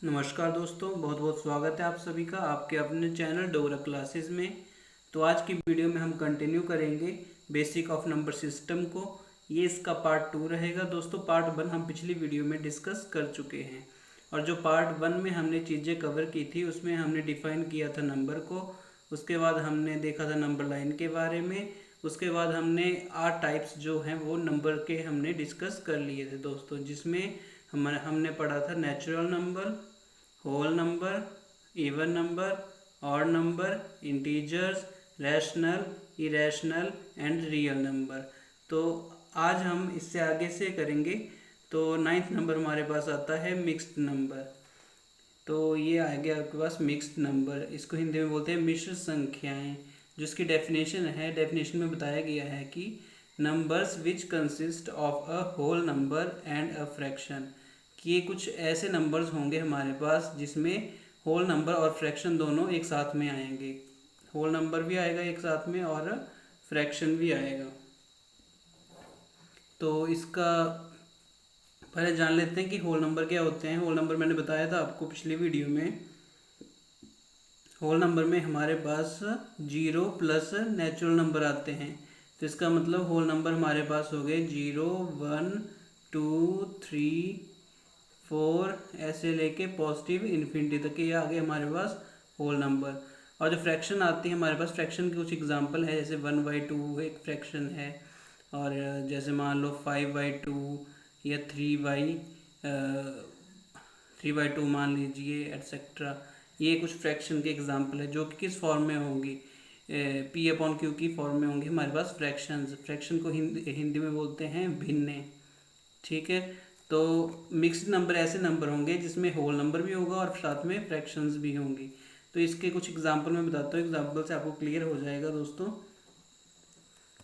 नमस्कार दोस्तों, बहुत बहुत स्वागत है आप सभी का आपके अपने चैनल डोगरा क्लासेस में। तो आज की वीडियो में हम कंटिन्यू करेंगे बेसिक ऑफ नंबर सिस्टम को। ये इसका पार्ट 2 रहेगा दोस्तों। पार्ट 1 हम पिछली वीडियो में डिस्कस कर चुके हैं, और जो पार्ट 1 में हमने चीज़ें कवर की थी उसमें हमने डिफाइन किया था नंबर को। उसके बाद हमने देखा था नंबर लाइन के बारे में। उसके बाद हमने 8 टाइप्स जो हैं वो नंबर के हमने डिस्कस कर लिए थे दोस्तों, जिसमें हमने पढ़ा था natural number, whole number, even number, odd number, integers, rational, irrational and real number. तो आज हम इससे आगे से करेंगे। तो 9th नंबर हमारे पास आता है मिक्स्ड नंबर। तो ये आ गया आपके पास मिक्स्ड नंबर। इसको हिंदी में बोलते हैं मिश्र संख्याएं। जो इसकी डेफिनेशन है, डेफिनेशन में बताया गया है कि numbers which consist of a whole number and a fraction, कि ये कुछ ऐसे नंबर्स होंगे हमारे पास जिसमें होल नंबर और फ्रैक्शन दोनों एक साथ में आएंगे। होल नंबर भी आएगा एक साथ में और फ्रैक्शन भी आएगा। तो इसका पहले जान लेते हैं कि होल नंबर क्या होते हैं। होल नंबर मैंने बताया था आपको पिछली वीडियो में। होल नंबर में हमारे पास जीरो प्लस नेचुरल नंबर आते हैं। तो इसका मतलब होल नंबर हमारे पास हो गए 0, 1, 2, 3, 4 ऐसे लेके पॉजिटिव इन्फिनिटी तक के ये आ गए हमारे पास होल नंबर। और जो फ्रैक्शन आती है हमारे पास, फ्रैक्शन के कुछ एग्जांपल है, जैसे 1/2 एक फ्रैक्शन है। और जैसे मान लो 5/2 या 3/2 मान लीजिए, एटसेट्रा। ये कुछ फ्रैक्शन के एग्जांपल है जो कि किस फॉर्म में होंगी, P/Q की फॉर्म में होंगी हमारे पास फ्रैक्शंस। फ्रैक्शन को हिंदी में बोलते हैं भिन्ने। ठीक है। तो मिक्स्ड नंबर ऐसे नंबर होंगे जिसमें होल नंबर भी होगा और साथ में फ्रैक्शंस भी होंगी। तो इसके कुछ एग्जांपल मैं बताता हूँ, एग्जांपल से आपको क्लियर हो जाएगा दोस्तों।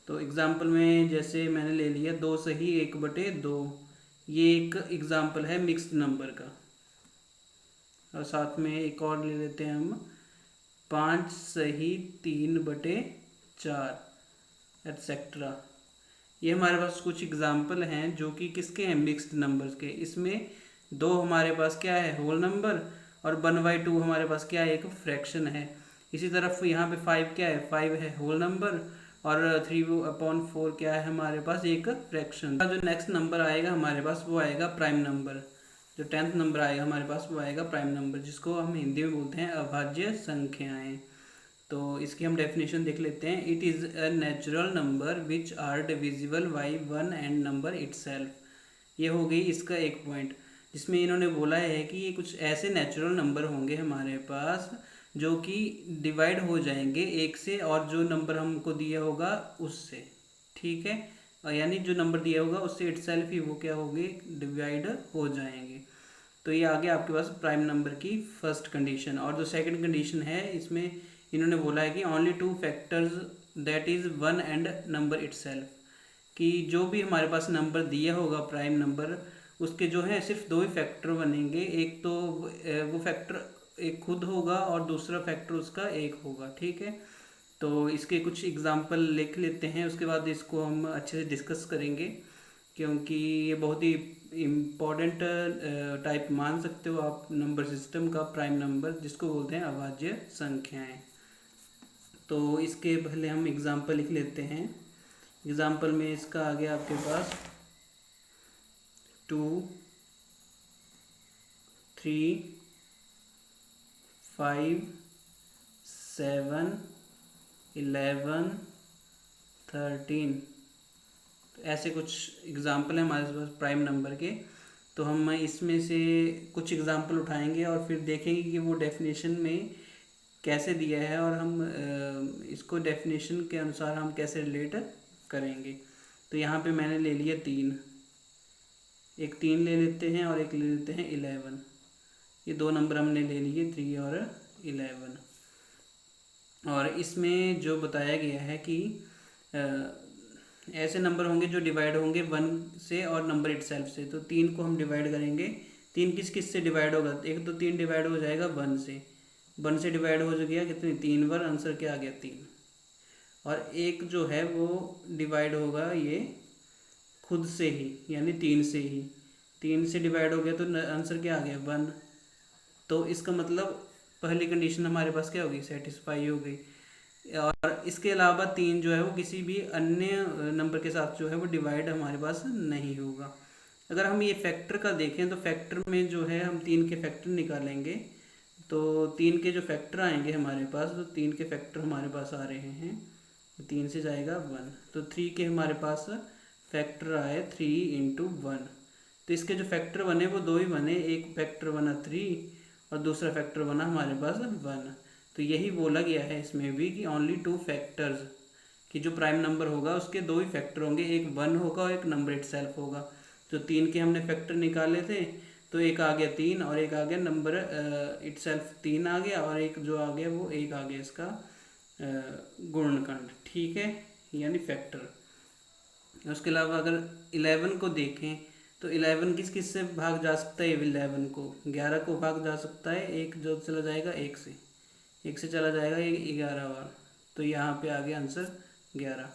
तो एग्जांपल में जैसे मैंने ले लिया 2 सही 1/2, ये एक एग्जांपल है मिक्स्ड नंबर का। और साथ में एक और ले लेते हैं हम 5 सही 3/4 एटसेट्रा। ये हमारे पास कुछ एग्जाम्पल हैं जो कि किसके हैं, मिक्स्ड नंबर्स के। इसमें दो हमारे पास क्या है, होल नंबर, और 1/2 हमारे पास क्या है, एक फ्रैक्शन है। इसी तरफ यहाँ पे 5 क्या है, 5 है होल नंबर, और 3/4 क्या है हमारे पास, एक फ्रैक्शन। जो नेक्स्ट नंबर आएगा हमारे पास वो आएगा प्राइम नंबर। जो 10th नंबर आएगा हमारे पास वो आएगा प्राइम नंबर, जिसको हम हिंदी में बोलते हैं अभाज्य संख्याएं। तो इसकी हम डेफिनेशन देख लेते हैं। It is a natural number which are divisible by 1 and number itself. ये हो गई इसका एक पॉइंट, जिसमें इन्होंने बोला है कि ये कुछ ऐसे नेचुरल नंबर होंगे हमारे पास जो कि डिवाइड हो जाएंगे एक से, और जो नंबर हमको दिया होगा उससे। ठीक है। और यानी जो नंबर दिया होगा उससे इटसेल्फ ही वो क्या होंगे, डिवाइड हो जाएंगे। तो ये आ गया आपके पास प्राइम नंबर की फर्स्ट कंडीशन। और जो सेकंड कंडीशन है, इसमें इन्होंने बोला है कि only 2 factors that is 1 and number itself, कि जो भी हमारे पास नंबर दिया होगा प्राइम नंबर, उसके जो है सिर्फ 2 ही फैक्टर बनेंगे। एक तो वो फैक्टर एक खुद होगा और दूसरा फैक्टर उसका एक होगा। ठीक है। तो इसके कुछ एग्जांपल लिख लेते हैं, उसके बाद इसको हम अच्छे से डिस्कस करेंगे, क्योंकि ये बहुत ही इम्पॉर्टेंट टाइप मान सकते हो आप नंबर सिस्टम का, प्राइम नंबर जिसको बोलते हैं अभाज्य संख्याएं। तो इसके पहले हम एग्जांपल लिख लेते हैं। एग्जांपल में इसका आ गया आपके पास 2, 3, 5, 7, 11, 13। ऐसे कुछ एग्जाम्पल हैं हमारे पास प्राइम नंबर के। तो हम इसमें से कुछ एग्जाम्पल उठाएंगे और फिर देखेंगे कि वो डेफिनेशन में कैसे दिया है, और हम इसको डेफिनेशन के अनुसार हम कैसे रिलेट करेंगे। तो यहाँ पे मैंने ले लिया 3, एक 3 ले लेते हैं और एक ले लेते हैं 11। ये दो नंबर हमने ले लिए 3 और 11। और इसमें जो बताया गया है कि ऐसे नंबर होंगे जो डिवाइड होंगे 1 से और नंबर इटसेल्फ से। तो 3 को हम डिवाइड करेंगे। 3 किस किस से डिवाइड होगा, एक तो 3 डिवाइड हो जाएगा 1 से। 1 से डिवाइड हो गया कितनी, 3 बार, आंसर क्या आ गया 3। और एक जो है वो डिवाइड होगा ये खुद से ही, यानी 3 से ही। 3 से डिवाइड हो गया तो आंसर क्या आ गया 1। तो इसका मतलब पहली कंडीशन हमारे पास क्या होगी, सेटिस्फाई हो गई। और इसके अलावा 3 जो है वो किसी भी अन्य नंबर के साथ जो है वो डिवाइड हमारे पास नहीं होगा। अगर हम ये फैक्टर का देखें तो फैक्टर में जो है हम 3 के फैक्टर निकालेंगे, तो 3 के जो फैक्टर आएंगे हमारे पास, तो 3 के फैक्टर हमारे पास आ रहे हैं, 3 से जाएगा 1, तो 3 के हमारे पास फैक्टर आए 3 इंटू 1। तो इसके जो फैक्टर बने वो 2 ही बने, एक फैक्टर बना 3 और दूसरा फैक्टर बना हमारे पास 1। तो यही बोला गया है इसमें भी कि ओनली 2 फैक्टर्स, कि जो प्राइम नंबर होगा उसके 2 ही फैक्टर होंगे, एक 1 होगा और एक नंबर इटसेल्फ होगा। जो 3 के हमने फैक्टर निकाले थे, तो एक आ गया 3 और एक आ गया नंबर इटसेल्फ 3 आ गया, और एक जो आ गया वो एक आ गया इसका गुणनखंड, ठीक है, यानी फैक्टर। उसके अलावा अगर 11 को देखें तो 11 किस किस से भाग जा सकता है, 11 को 11 को भाग जा सकता है, एक जो चला जाएगा एक से चला जाएगा ये 11 बार, तो यहाँ पे आ गया आंसर 11।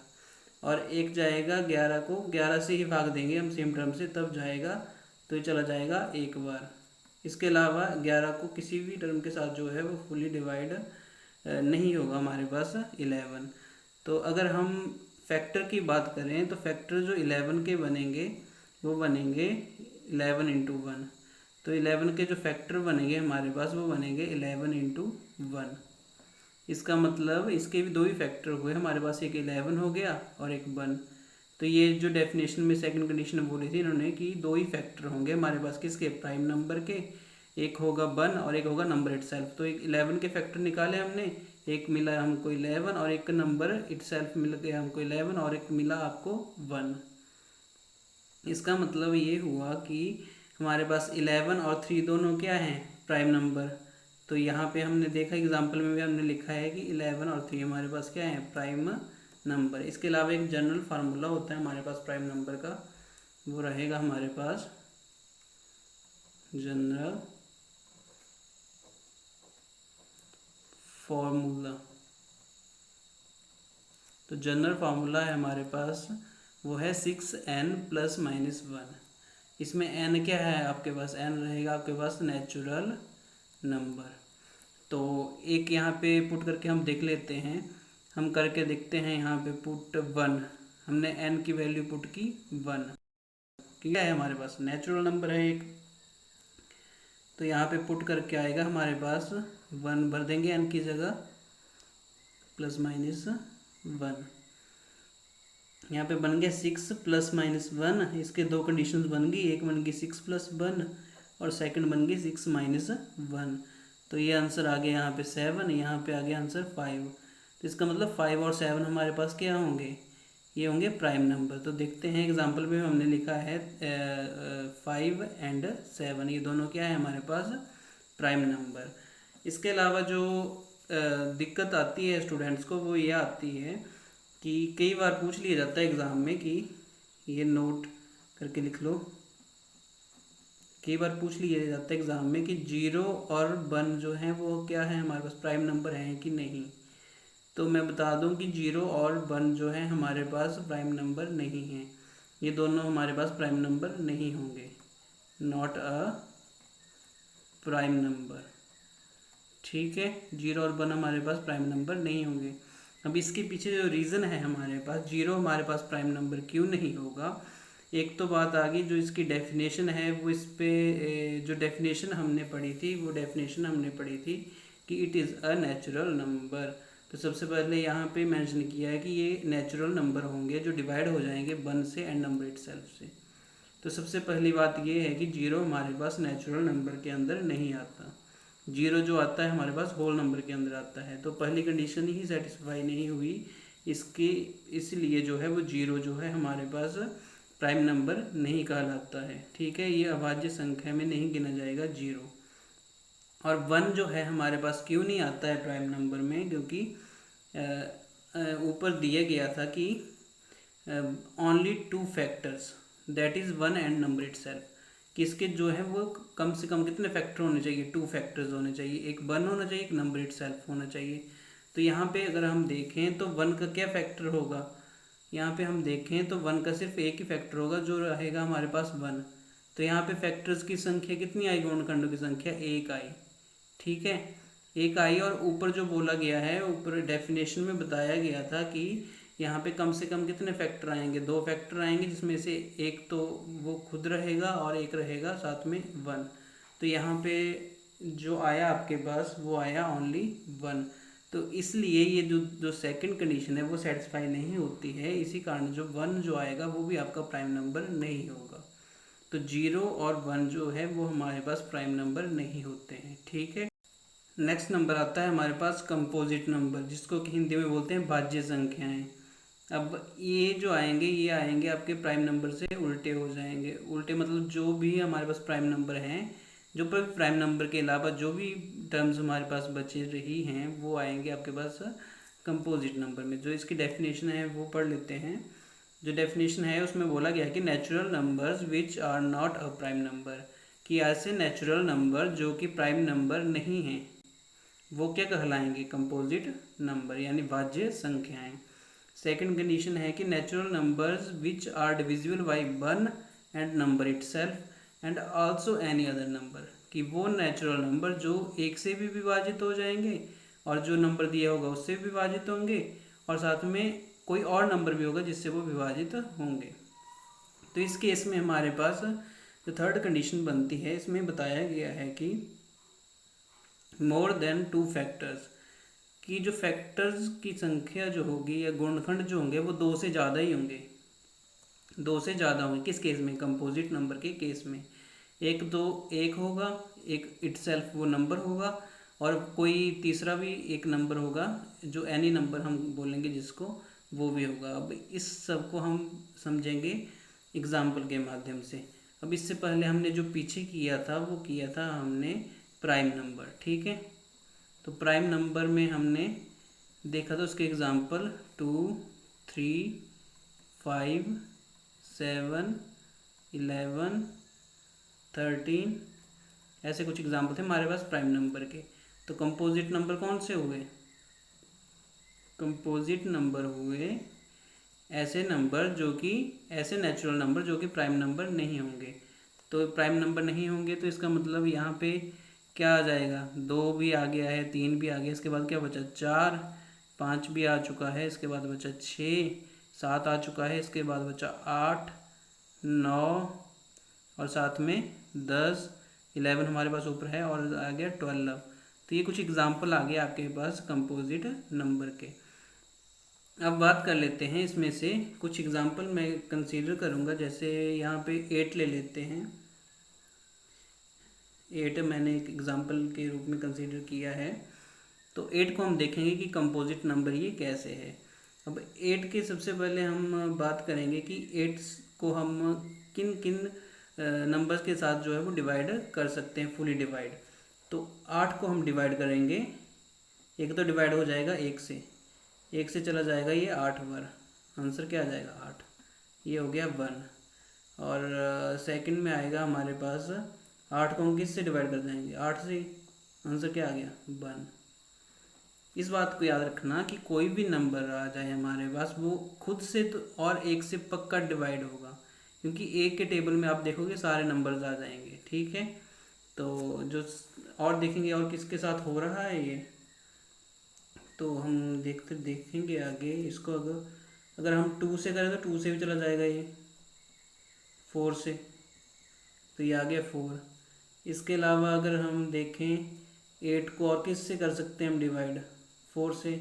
और एक जाएगा 11 को 11 से ही भाग देंगे हम सेम टर्म से, तब जाएगा, तो ये चला जाएगा एक बार। इसके अलावा 11 को किसी भी टर्म के साथ जो है वो फुली डिवाइड नहीं होगा हमारे पास 11। तो अगर हम फैक्टर की बात करें तो फैक्टर जो 11 के बनेंगे वो बनेंगे 11 इंटू 1। तो 11 के जो फैक्टर बनेंगे हमारे पास वो बनेंगे 11 इंटू 1। इसका मतलब इसके भी 2 ही फैक्टर हुए हमारे पास, एक 11 हो गया और एक 1। तो ये जो डेफिनेशन में सेकंड कंडीशन बोली थी इन्होंने कि 2 ही फैक्टर होंगे हमारे पास किसके, प्राइम नंबर के, एक होगा 1 और एक होगा नंबर इटसेल्फ। तो एक 11 के फैक्टर निकाले हमने, एक मिला हमको 11 और एक नंबर इटसेल्फ मिल गया हमको 11 और एक मिला आपको 1। इसका मतलब ये हुआ कि हमारे पास 11 और 3 दोनों क्या हैं, प्राइम नंबर। तो यहाँ पे हमने देखा एग्जाम्पल में भी हमने लिखा है कि 11 और 3 हमारे पास क्या है, प्राइम नंबर। इसके अलावा एक जनरल फार्मूला होता है हमारे पास प्राइम नंबर का, वो रहेगा हमारे पास जनरल फार्मूला। तो जनरल फार्मूला है हमारे पास, वो है 6n ± 1। इसमें n क्या है आपके पास, n रहेगा आपके पास नेचुरल नंबर। तो एक यहाँ पे पुट करके हम देख लेते हैं, हम करके देखते हैं। यहाँ पे पुट 1, हमने n की वैल्यू पुट की 1, क्या है हमारे पास नेचुरल नंबर है एक, तो यहाँ पे पुट करके आएगा हमारे पास 1 भर देंगे n की जगह ± 1। यहाँ पे बन गया 6 ± 1। इसके 2 कंडीशंस बन गई, एक बन गई 6 + 1 और सेकंड बन गई 6 - 1। तो ये आंसर आ गया यहाँ पे 7, यहाँ पे आ गया आंसर 5। तो इसका मतलब 5 और 7 हमारे पास क्या होंगे, ये होंगे प्राइम नंबर। तो देखते हैं एग्जाम्पल में हमने लिखा है 5 और 7, ये दोनों क्या है हमारे पास, प्राइम नंबर। इसके अलावा जो दिक्कत आती है स्टूडेंट्स को वो ये आती है कि कई बार पूछ लिया जाता है एग्ज़ाम में कि ये नोट करके लिख लो, कई बार पूछ लिया जाता है एग्ज़ाम में कि 0 और 1 जो है वो क्या है हमारे पास, प्राइम नंबर हैं कि नहीं। तो मैं बता दूं कि 0 और 1 जो है हमारे पास प्राइम नंबर नहीं हैं, ये दोनों हमारे पास प्राइम नंबर नहीं होंगे, नॉट अ प्राइम नंबर, ठीक है। 0 और 1 हमारे पास प्राइम नंबर नहीं होंगे। अब इसके पीछे जो रीज़न है हमारे पास 0 हमारे पास प्राइम नंबर क्यों नहीं होगा, एक तो बात आ गई जो इसकी डेफिनेशन है, वो इस पे जो डेफिनेशन हमने पढ़ी थी वो डेफिनेशन हमने पढ़ी थी कि it is a natural number. तो सबसे पहले यहाँ पे मेंशन किया है कि ये नेचुरल नंबर होंगे जो डिवाइड हो जाएंगे 1 से एंड नंबर इटसेल्फ से। तो सबसे पहली बात ये है कि 0 हमारे पास नेचुरल नंबर के अंदर नहीं आता, 0 जो आता है हमारे पास होल नंबर के अंदर आता है। तो पहली कंडीशन ही सेटिस्फाई नहीं हुई इसकी, इसलिए जो है वो 0 जो है हमारे पास प्राइम नंबर नहीं कहलाता है, ठीक है। ये अभाज्य संख्या में नहीं गिना जाएगा 0। और 1 जो है हमारे पास क्यों नहीं आता है प्राइम नंबर में, क्योंकि ऊपर दिया गया था कि only 2 factors that is 1 and number itself, कि इसके जो है वो कम से कम कितने फैक्टर होने चाहिए, 2 फैक्टर्स होने चाहिए, एक 1 होना चाहिए, एक नंबर इटसेल्फ होना चाहिए। तो यहाँ पे अगर हम देखें तो 1 का क्या फैक्टर होगा, यहाँ पे हम देखें तो 1 का सिर्फ एक ही फैक्टर होगा जो रहेगा हमारे पास 1। तो यहाँ पे फैक्टर्स की संख्या कितनी आई, गुणनखंडों की संख्या 1 आई, ठीक है, एक आई। और ऊपर जो बोला गया है, ऊपर डेफिनेशन में बताया गया था कि यहाँ पे कम से कम कितने फैक्टर आएंगे, 2 फैक्टर आएंगे, जिसमें से एक तो वो खुद रहेगा और एक रहेगा साथ में 1। तो यहाँ पे जो आया आपके पास वो आया ओनली 1। तो इसलिए ये जो जो सेकंड कंडीशन है वो सेटिस्फाई नहीं होती है, इसी कारण जो 1 जो आएगा वो भी आपका प्राइम नंबर नहीं होगा। तो 0 और 1 जो है वो हमारे पास प्राइम नंबर नहीं होते हैं। ठीक है, नेक्स्ट नंबर आता है हमारे पास कंपोजिट नंबर, जिसको कि हिंदी में बोलते हैं भाज्य संख्याएं। अब ये जो आएंगे ये आएंगे आपके प्राइम नंबर से उल्टे हो जाएंगे। उल्टे मतलब जो भी हमारे पास प्राइम नंबर हैं, जो प्राइम नंबर के अलावा जो भी टर्म्स हमारे पास बचे रही हैं वो आएंगे आपके पास कंपोजिट नंबर में। जो इसकी डेफिनेशन है वो पढ़ लेते हैं। जो डेफिनेशन है उसमें बोला गया है कि natural numbers which are not a prime number, कि ऐसे नेचुरल नंबर जो कि प्राइम नंबर नहीं हैं वो क्या कहलाएंगे, कंपोजिट नंबर यानी भाज्य संख्याएं। सेकंड कंडीशन है कि natural numbers which are divisible by 1 and number itself and also any other number, कि वो नेचुरल नंबर जो एक से भी विभाजित हो जाएंगे और जो नंबर दिया होगा उससे भी विभाजित होंगे, और साथ में कोई और नंबर भी होगा जिससे वो विभाजित होंगे। तो इस केस में हमारे पास जो थर्ड कंडीशन बनती है, इसमें बताया गया है कि मोर देन 2 फैक्टर्स, कि जो फैक्टर्स की संख्या जो होगी या गुणनखंड जो होंगे वो 2 से ज़्यादा ही होंगे। 2 से ज़्यादा होंगे किस केस में, कंपोजिट नंबर के केस में। एक तो एक होगा, एक इटसेल्फ वो नंबर होगा, और कोई तीसरा भी एक नंबर होगा जो एनी नंबर हम बोलेंगे जिसको, वो भी होगा। अब इस सब को हम समझेंगे एग्जाम्पल के माध्यम से। अब इससे पहले हमने जो पीछे किया था वो किया था हमने प्राइम नंबर। ठीक है, तो प्राइम नंबर में हमने देखा था उसके एग्जाम्पल 2, 3, 5, 7, 11, 13, ऐसे कुछ एग्जाम्पल थे हमारे पास प्राइम नंबर के। तो कंपोजिट नंबर कौन से हुए, कंपोजिट नंबर हुए ऐसे नंबर जो कि ऐसे नेचुरल नंबर जो कि प्राइम नंबर नहीं होंगे। तो प्राइम नंबर नहीं होंगे तो इसका मतलब यहाँ पे क्या आ जाएगा, 2 भी आ गया है, 3 भी आ गया, इसके बाद क्या बचा 4, 5 भी आ चुका है, इसके बाद बचा 6, 7 आ चुका है, इसके बाद बचा 8, 9 और साथ में 10, 11 हमारे पास ऊपर है, और आ गया 12। तो ये कुछ एग्जाम्पल आ गया आपके पास कंपोजिट नंबर के। अब बात कर लेते हैं इसमें से कुछ एग्जाम्पल मैं कंसीडर करूँगा। जैसे यहाँ पे 8 ले लेते हैं। 8 मैंने एक एग्जाम्पल के रूप में कंसीडर किया है। तो 8 को हम देखेंगे कि कंपोजिट नंबर ये कैसे है। अब 8 के सबसे पहले हम बात करेंगे कि 8 को हम किन किन नंबर्स के साथ जो है वो डिवाइड कर सकते हैं, फुली डिवाइड। तो 8 को हम डिवाइड करेंगे, एक तो डिवाइड हो जाएगा 1 से, 1 से चला जाएगा ये 8 बार, आंसर क्या आ जाएगा 8, ये हो गया 1। और सेकंड में आएगा हमारे पास 8 को हम किस से डिवाइड कर देंगे, 8 से, आंसर क्या आ गया 1। इस बात को याद रखना कि कोई भी नंबर आ जाए हमारे पास वो खुद से तो और 1 से पक्का डिवाइड होगा, क्योंकि एक के टेबल में आप देखोगे सारे नंबर्स आ जाएंगे। ठीक है, तो जो और देखेंगे और किसके साथ हो रहा है ये, तो हम देखेंगे आगे इसको। अगर अगर हम 2 से करें तो 2 से भी चला जाएगा ये, 4 से, तो ये आ गया 4। इसके अलावा अगर हम देखें 8 को और किस से कर सकते हैं हम डिवाइड, 4 से,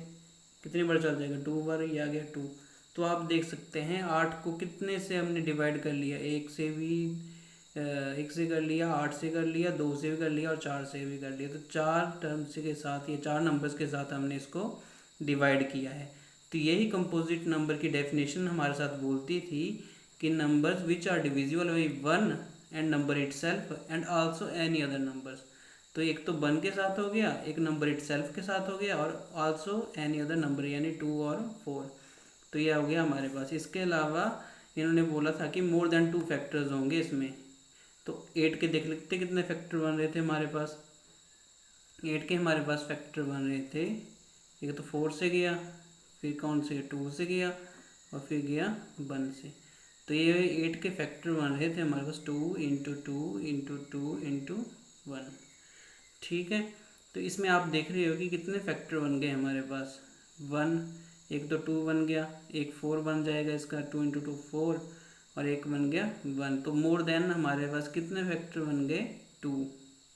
कितनी बार चल जाएगा 2 बार, ये आ गया 2। तो आप देख सकते हैं 8 को कितने से हमने डिवाइड कर लिया, 1 से भी 1 से कर लिया, 8 से कर लिया, 2 से भी कर लिया और 4 से भी कर लिया। तो 4 टर्म्स के साथ, ये 4 नंबर्स के साथ हमने इसको डिवाइड किया है। तो यही कंपोजिट नंबर की डेफिनेशन हमारे साथ बोलती थी कि numbers which are divisible by 1 and number itself and also any other numbers. तो एक तो 1 के साथ हो गया, एक नंबर इटसेल्फ के साथ हो गया, और आल्सो एनी अदर नंबर यानी 2 और 4। तो ये हो गया हमारे पास। इसके अलावा इन्होंने बोला था कि मोर देन 2 फैक्टर्स होंगे इसमें। तो 8 के देख लेते कितने फैक्टर बन रहे थे हमारे पास। 8 के हमारे पास फैक्टर बन रहे थे, एक तो 4 से गया, फिर कौन से 2 से गया, और फिर गया 1 से। तो ये 8 के फैक्टर बन रहे थे हमारे पास 2 इंटू 2 इंटू 2 इंटू 1। ठीक है, तो इसमें आप देख रहे हो कि कितने फैक्टर बन गए हमारे पास। 1, एक तो 2 बन गया, एक 4 बन जाएगा इसका, 2 इंटू 2 4, और एक बन गया 1। तो मोर देन हमारे पास कितने फैक्टर बन गए? 2।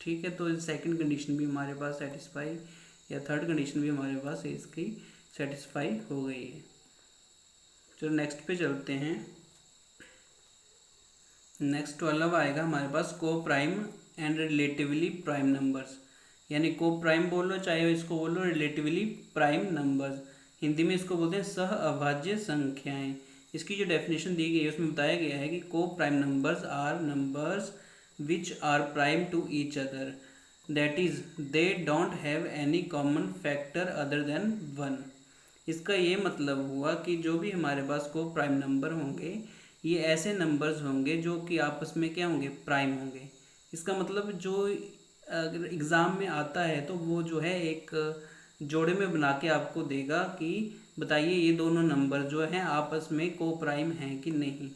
ठीक है, तो सेकंड कंडीशन भी हमारे पास सेटिस्फाई, या थर्ड कंडीशन भी हमारे पास इसकी सेटिस्फाई हो गई है। चलो नेक्स्ट पे चलते हैं। नेक्स्ट 12 आएगा हमारे पास को prime and relatively prime numbers, यानी को प्राइम बोलो चाहे इसको बोलो रिलेटिवली प्राइम नंबर्स, हिंदी में इसको बोलते हैं सह अभाज्य संख्याएं। इसकी जो डेफिनेशन दी गई है उसमें बताया गया है कि को prime numbers are numbers which are prime to each other, that is they don't have any common factor other than 1। इसका ये मतलब हुआ कि जो भी हमारे पास को प्राइम नंबर होंगे ये ऐसे नंबर्स होंगे जो कि आपस में क्या होंगे? प्राइम होंगे। इसका मतलब जो अगर एग्ज़ाम में आता है तो वो जो है एक जोड़े में बना के आपको देगा कि बताइए ये दोनों नंबर जो हैं आपस में को प्राइम हैं कि नहीं,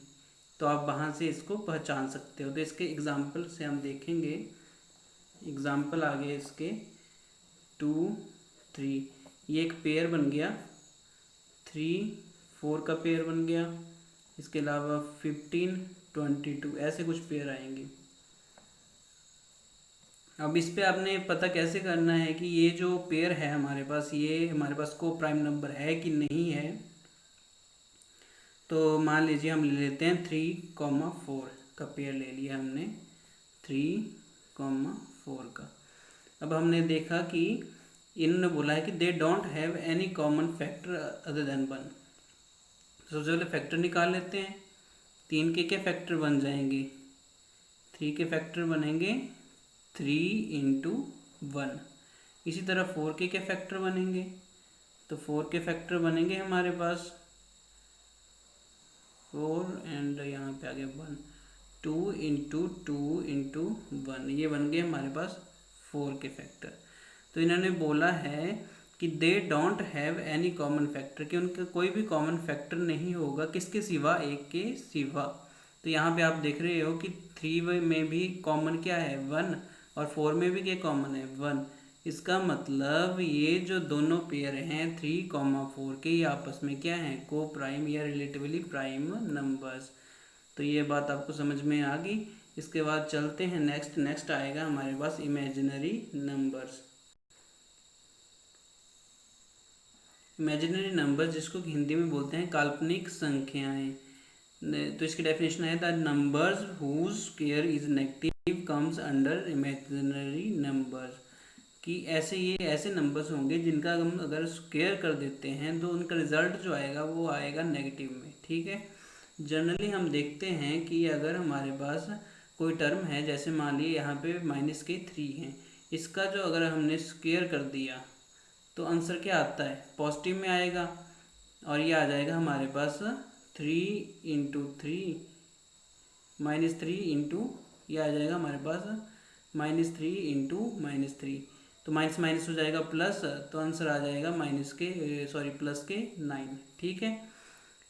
तो आप वहाँ से इसको पहचान सकते हो। तो इसके एग्ज़ाम्पल से हम देखेंगे। एग्ज़ाम्पल आ गए इसके 2 3, ये एक पेयर बन गया, 3 4 का पेयर बन गया, इसके अलावा 15 22 ऐसे कुछ पेयर आएंगे। अब इस पे आपने पता कैसे करना है कि ये जो पेयर है हमारे पास ये हमारे पास को प्राइम नंबर है कि नहीं है। तो मान लीजिए हम ले लेते हैं 3,4 का पेयर ले लिया हमने, 3,4 का। अब हमने देखा कि इन्होंने बोला है कि दे don't have any common factor other than 1। सबसे पहले फैक्टर निकाल लेते हैं। 3 के क्या फैक्टर बन जाएंगे? 3 के फैक्टर बनेंगे 3 इंटू 1। इसी तरह 4 के क्या फैक्टर बनेंगे? तो 4 के फैक्टर बनेंगे हमारे पास 4 एंड यहाँ पे आ गया 1, 2 इंटू 2 इंटू 1, ये बन गए हमारे पास 4 के फैक्टर। तो इन्होंने बोला है कि दे don't have any common factor, कि उनका कोई भी कॉमन फैक्टर नहीं होगा किसके सिवा? एक के सिवा। तो यहाँ पे आप देख रहे हो कि 3 में भी कॉमन क्या है? 1, और 4 में भी क्या कॉमन है? 1। इसका मतलब ये जो दोनों पेयर हैं 3,4 के, ये आपस में क्या हैं? को प्राइम या रिलेटिवली प्राइम नंबर्स। तो ये बात आपको समझ में आ गई। इसके बाद चलते हैं नेक्स्ट आएगा हमारे पास इमेजिनरी नंबर्स। इमेजिनरी नंबर जिसको हिंदी में बोलते हैं काल्पनिक संख्याएं। तो इसकी डेफिनेशन है the numbers whose square is negative comes under imaginary numbers, कि ये ऐसे नंबर्स होंगे जिनका हम अगर स्क्वायर कर देते हैं तो उनका रिजल्ट जो आएगा वो आएगा नेगेटिव में। ठीक है, जनरली हम देखते हैं कि अगर हमारे पास कोई टर्म है, जैसे मान लीजिए यहाँ पे -3 है, इसका जो अगर हमने स्क्वायर कर दिया तो आंसर क्या आता है? पॉजिटिव में आएगा, और ये आ जाएगा हमारे पास 3 इंटू 3 -3 इंटू, ये आ जाएगा हमारे पास -3 इंटू -3, तो माइनस माइनस हो जाएगा प्लस, तो आंसर आ जाएगा प्लस के 9। ठीक है,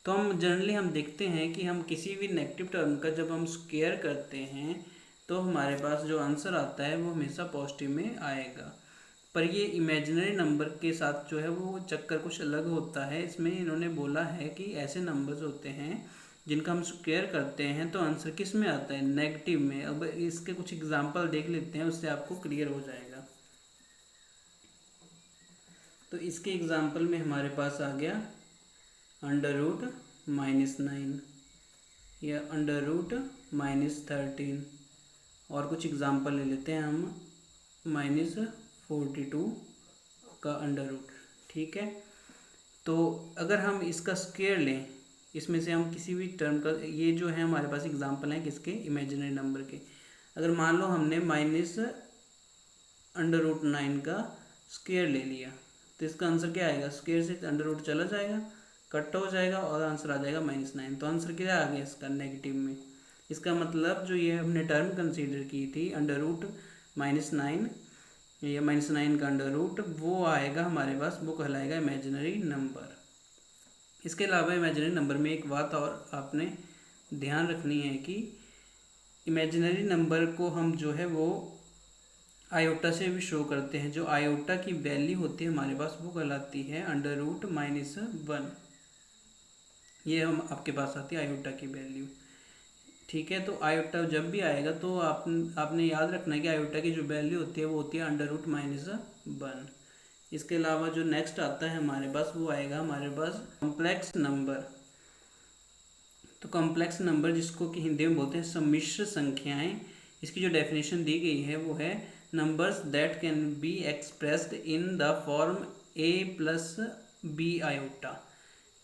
तो हम जनरली हम देखते हैं कि हम किसी भी नेगेटिव टर्म का जब हम स्क्वायर करते हैं तो हमारे पास जो आंसर आता है वो हमेशा पॉजिटिव में आएगा। पर ये इमेजिनरी नंबर के साथ जो है वो चक्कर कुछ अलग होता है। इसमें इन्होंने बोला है कि ऐसे नंबर्स होते हैं जिनका हम स्क्वायर करते हैं तो आंसर किस में आता है? नेगेटिव में। अब इसके कुछ एग्जांपल देख लेते हैं, उससे आपको क्लियर हो जाएगा। तो इसके एग्जांपल में हमारे पास आ गया √-9 या √-13, और कुछ एग्जांपल ले लेते हैं हम -42 का अंडर रूट। ठीक है, तो अगर हम इसका स्क्वायर लें, इसमें से हम किसी भी टर्म का, ये जो है हमारे पास एग्जांपल हैं किसके? इमेजिनरी नंबर के। अगर मान लो हमने -√9 का स्क्वायर ले लिया तो इसका आंसर क्या आएगा? स्क्वायर से अंडर रूट चला जाएगा, कट हो जाएगा, और आंसर आ जाएगा -9। तो आंसर क्या आ गया इसका? नेगेटिव में। इसका मतलब जो ये हमने टर्म कंसीडर की थी √-9 या -9 का अंडर रूट, वो आएगा हमारे पास, वो कहलाएगा इमेजिनरी नंबर। इसके अलावा इमेजिनरी नंबर में एक बात और आपने ध्यान रखनी है कि इमेजिनरी नंबर को हम जो है वो आयोटा से भी शो करते हैं। जो आयोटा की वैल्यू होती है हमारे पास वो कहलाती है √-1। ये हम आपके पास आती है आयोटा की वैल्यू। ठीक है, तो आयोटा जब भी आएगा तो आपने याद रखना है कि आयोटा की जो वैल्यू होती है वो होती है √-1। इसके अलावा जो नेक्स्ट आता है हमारे पास वो आएगा हमारे पास कॉम्प्लेक्स नंबर। तो कॉम्प्लेक्स नंबर जिसको कि हिंदी में बोलते हैं सम्मिश्र संख्याएं, इसकी जो डेफिनेशन दी गई है वो है numbers that can be expressed in the form a+b iota.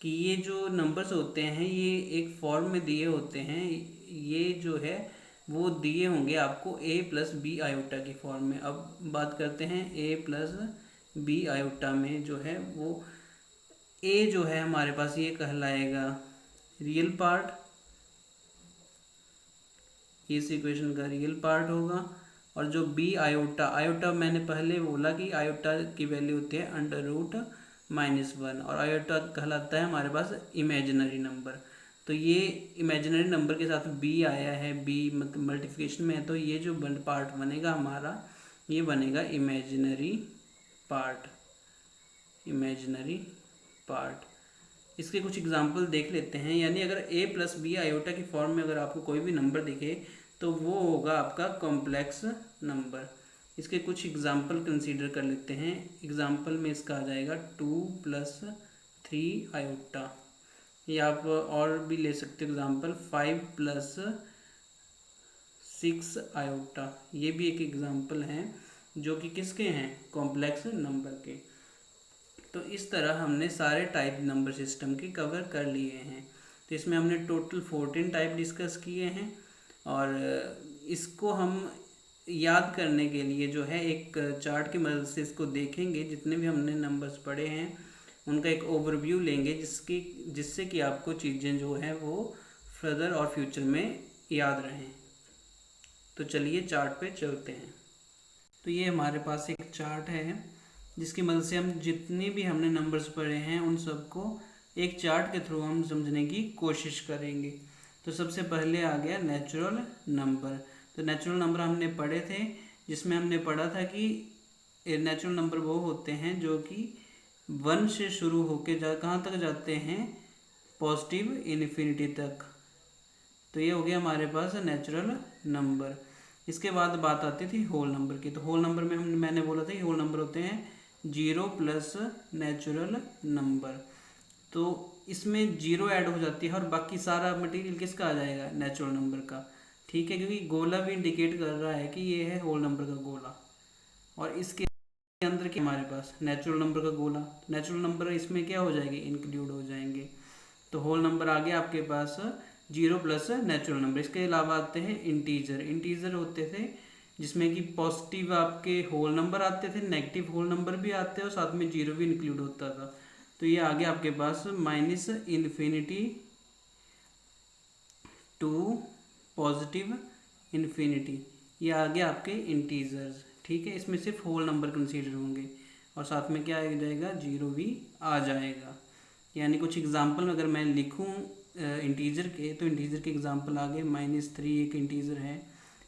कि ये जो नंबर्स होते हैं ये एक फॉर्म में दिए होते हैं, ये जो है वो दिए होंगे आपको a+b आयोटा की फॉर्म में। अब बात करते हैं a+b आयोटा में जो है वो a जो है हमारे पास ये कहलाएगा रियल पार्ट, इस इक्वेशन का रियल पार्ट होगा। और जो बी आयोटा, आयोटा मैंने पहले बोला कि आयोटा की वैल्यू होती है √-1 और आयोटा कहलाता है हमारे पास इमेजिनरी नंबर। तो ये इमेजिनरी नंबर के साथ बी आया है, बी मतलब मल्टीप्लिकेशन में है, तो ये जो पार्ट बनेगा हमारा ये बनेगा इमेजिनरी पार्ट। इमेजिनरी पार्ट इसके कुछ एग्जाम्पल देख लेते हैं। यानी अगर a+b आयोटा की फॉर्म में अगर आपको कोई भी नंबर दिखे तो वो होगा आपका कॉम्प्लेक्स नंबर। इसके कुछ एग्जाम्पल कंसीडर कर लेते हैं। एग्जाम्पल में इसका आ जाएगा 2+3 आयोटा, या आप और भी ले सकते हो एग्जाम्पल 5+6 आयोटा। ये भी एक एग्जाम्पल हैं जो कि किसके हैं, कॉम्प्लेक्स नंबर के। तो इस तरह हमने सारे टाइप नंबर सिस्टम के कवर कर लिए हैं। तो इसमें हमने टोटल 14 टाइप डिस्कस किए हैं और इसको हम याद करने के लिए जो है एक चार्ट की मदद से इसको देखेंगे। जितने भी हमने नंबर्स पढ़े हैं उनका एक ओवरव्यू लेंगे जिससे कि आपको चीज़ें जो हैं वो फर्दर और फ्यूचर में याद रहें। तो चलिए चार्ट पे चलते हैं। तो ये हमारे पास एक चार्ट है जिसकी मदद से हम जितने भी हमने नंबर्स पढ़े हैं उन सबको एक चार्ट के थ्रू हम समझने की कोशिश करेंगे। तो सबसे पहले आ गया नेचुरल नंबर। तो नेचुरल नंबर हमने पढ़े थे जिसमें हमने पढ़ा था कि नेचुरल नंबर वो होते हैं जो कि 1 से शुरू होके कहाँ तक जाते हैं, पॉजिटिव इन्फिनिटी तक। तो ये हो गया हमारे पास नेचुरल नंबर। इसके बाद बात आती थी होल नंबर की। तो होल नंबर में मैंने बोला था कि होल नंबर होते हैं 0 प्लस नेचुरल नंबर। तो इसमें 0 ऐड हो जाती है और बाकी सारा मटेरियल किसका आ जाएगा, नेचुरल नंबर का। ठीक है, क्योंकि गोला भी इंडिकेट कर रहा है कि ये है होल नंबर का गोला और इसके अंदर के हमारे पास नेचुरल नंबर का गोला। नेचुरल नंबर इसमें क्या हो जाएंगे, इंक्लूड हो जाएंगे। तो होल नंबर आ गया आपके पास 0 प्लस नेचुरल नंबर। इसके अलावा आते हैं इंटीजर। इंटीजर होते थे जिसमें कि पॉजिटिव आपके होल नंबर आते थे, नेगेटिव होल नंबर भी आते हैं और साथ में 0 भी इंक्लूड होता था। तो ये आ गया आपके पास -इन्फिनिटी टू पॉजिटिव इन्फिनिटी। ये आ गया आपके इंटीजर्स। ठीक है, इसमें सिर्फ होल नंबर कंसीडर होंगे और साथ में क्या आ जाएगा, 0 भी आ जाएगा। यानी कुछ एग्जाम्पल अगर मैं लिखूँ इंटीजर के, तो इंटीजर के एग्जाम्पल आ गए -3 एक इंटीजर है,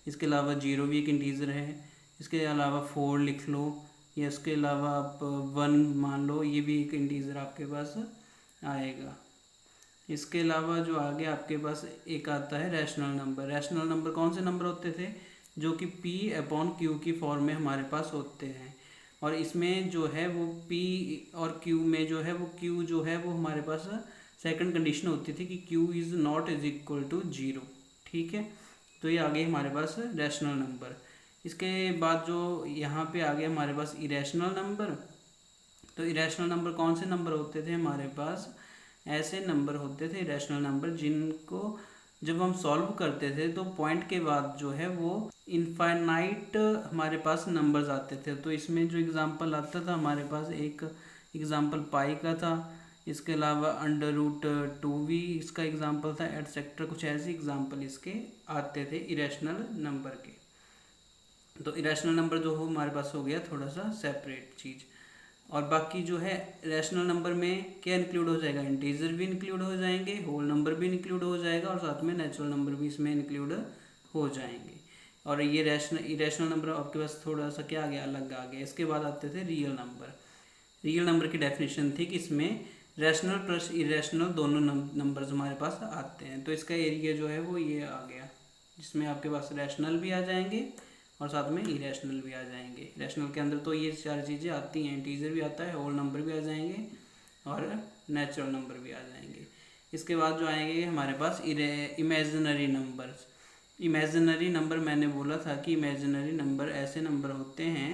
इसके अलावा 0 भी एक इंटीजर है, इसके अलावा 4 लिख लो, या इसके अलावा आप 1 मान लो, ये भी एक इंटीजर आपके पास आएगा। इसके अलावा जो आगे आपके पास एक आता है रैशनल नंबर। रैशनल नंबर कौन से नंबर होते थे, जो कि P/Q की फॉर्म में हमारे पास होते हैं। और इसमें जो है वो P और Q में जो है वो Q जो है वो हमारे पास सेकंड कंडीशन होती थी कि Q is not is equal to 0। ठीक है, तो ये आ गए हमारे पास रैशनल नंबर। इसके बाद जो यहाँ पे आ गया हमारे पास इरेशनल नंबर। तो इरेशनल नंबर कौन से नंबर होते थे हमारे पास, ऐसे नंबर होते थे इरेशनल नंबर जिनको जब हम सॉल्व करते थे तो पॉइंट के बाद जो है वो इनफाइनाइट हमारे पास नंबर्स आते थे। तो इसमें जो एग्जांपल आता था हमारे पास, एक एग्जांपल पाई का था, इसके अलावा √2 भी इसका एग्जांपल था, एटसेट्रा। कुछ ऐसे एग्जांपल इसके आते थे इरेशनल नंबर के। तो इरेशनल नंबर जो हो हमारे पास हो गया थोड़ा सा सेपरेट चीज़। और बाकी जो है रैशनल नंबर में क्या इंक्लूड हो जाएगा, इंटीजर भी इंक्लूड हो जाएंगे, होल नंबर भी इंक्लूड हो जाएगा और साथ में नेचुरल नंबर भी इसमें इंक्लूड हो जाएंगे। और ये रैशनल इरेशनल नंबर आपके पास थोड़ा सा क्या आ गया, अलग आ गया। इसके बाद आते थे रियल नंबर। रियल नंबर की डेफिनेशन थी कि इसमें रैशनल प्लस इरेशनल दोनों नंबर्स हमारे पास आते हैं। तो इसका एरिया जो है वो ये आ गया, जिसमें आपके पास रैशनल भी आ जाएंगे और साथ में इरेशनल भी आ जाएंगे। रैशनल के अंदर तो ये चार चीज़ें आती हैं, इंटीजर भी आता है, होल नंबर भी आ जाएंगे और नेचुरल नंबर भी आ जाएंगे। इसके बाद जो आएंगे हमारे पास इमेजिनरी नंबर्स। इमेजिनरी नंबर मैंने बोला था कि इमेजिनरी नंबर ऐसे नंबर होते हैं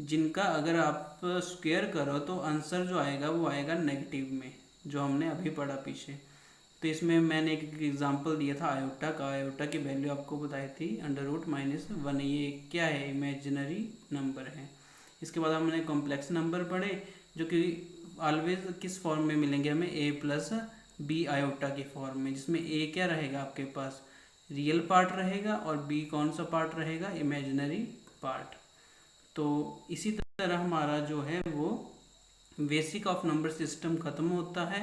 जिनका अगर आप स्क्वायर करो तो आंसर जो आएगा वो आएगा नेगेटिव में, जो हमने अभी पढ़ा पीछे। तो इसमें मैंने एक एग्जांपल दिया था आयोटा का। आयोटा की वैल्यू आपको बताई थी √-1। ये क्या है, इमेजिनरी नंबर है। इसके बाद हमने कॉम्प्लेक्स नंबर पढ़े, जो कि ऑलवेज किस फॉर्म में मिलेंगे हमें, a+b आयोटा की फॉर्म में, जिसमें a क्या रहेगा आपके पास, रियल पार्ट रहेगा, और b कौन सा पार्ट रहेगा, इमेजिनरी पार्ट। तो इसी तरह हमारा जो है वो बेसिक ऑफ नंबर सिस्टम ख़त्म होता है।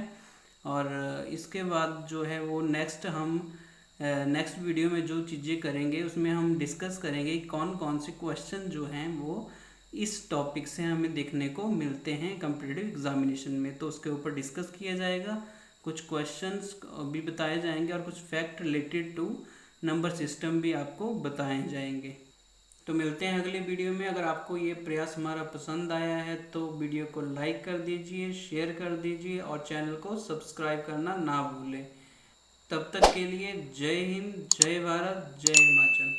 और इसके बाद जो है वो नेक्स्ट वीडियो में जो चीज़ें करेंगे उसमें हम डिस्कस करेंगे कौन कौन से क्वेश्चन जो हैं वो इस टॉपिक से हमें देखने को मिलते हैं कॉम्पिटिटिव एग्जामिनेशन में। तो उसके ऊपर डिस्कस किया जाएगा, कुछ क्वेश्चंस भी बताए जाएंगे और कुछ fact related to number system भी आपको बताए जाएंगे। तो मिलते हैं अगले वीडियो में। अगर आपको ये प्रयास हमारा पसंद आया है तो वीडियो को लाइक कर दीजिए, शेयर कर दीजिए और चैनल को सब्सक्राइब करना ना भूलें। तब तक के लिए जय हिंद, जय भारत, जय हिमाचल।